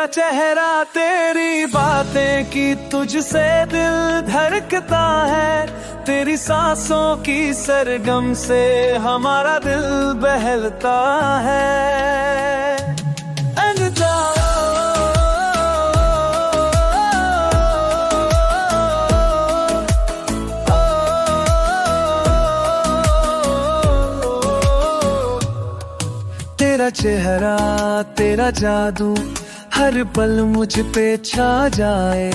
तेरा चेहरा तेरी बातें की तुझसे दिल धड़कता है, तेरी सांसों की सरगम से हमारा दिल बहलता है। तेरा चेहरा तेरा जादू हर पल मुझ पे छा जाए,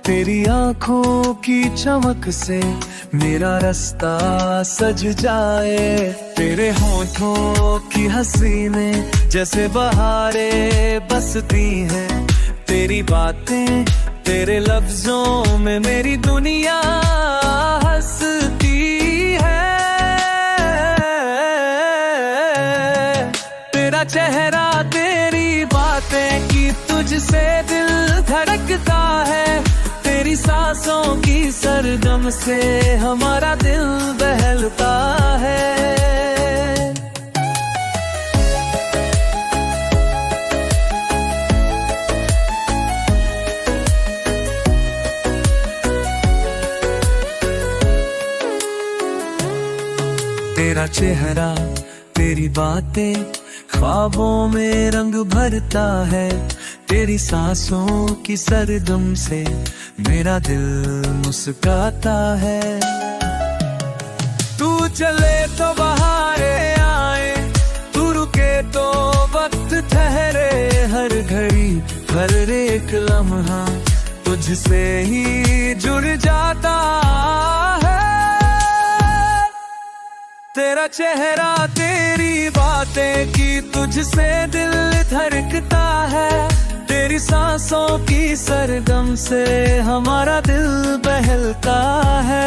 तेरी आंखों की चमक से मेरा रास्ता सज जाए। तेरे होठों की हंसी में जैसे बहारें बसती हैं, तेरी बातें तेरे लफ्जों में मेरी दुनिया हंसती है। तेरा चेहरा तेरी बातें की तुझसे दिल धड़कता है, तेरी सांसों की सरगम से हमारा दिल बहलता है। तेरा चेहरा तेरी बातें ख्वाबों में रंग भरता है, तेरी सांसों की सरगम से मेरा दिल मुस्कुराता है। तू चले तो बहारें आए, तू रुके तो वक्त ठहरे, हर घड़ी हर एक लम्हा तुझसे ही जुड़ जाता है। तेरा चेहरा तेरी बातें की तुझसे दिल धड़कता है, तेरी सांसों की सरगम से हमारा दिल बहलता है।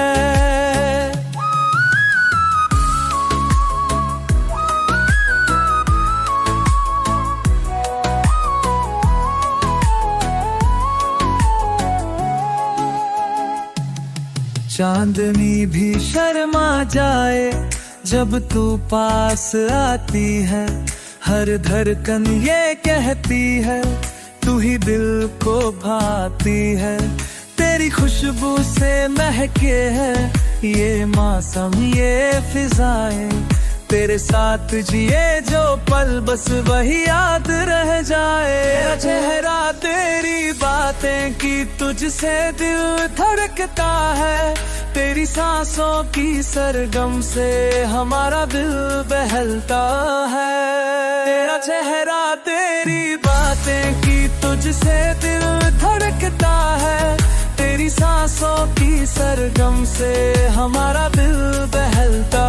चांदनी भी शर्मा जाए जब तू पास आती है, हर धड़कन ये कहती है तू ही दिल को भाती है। तेरी खुशबू से महके है ये मौसम ये फिजाएं, तेरे साथ जिए जो पल बस वही याद रह जाए। तेरा चेहरा तेरी बातें की तुझसे दिल धड़कता है, तेरी सांसों की सरगम से हमारा दिल बहलता है। तेरा चेहरा तेरी बातें की तुझसे दिल धड़कता है, तेरी सांसों की सरगम से हमारा दिल बहलता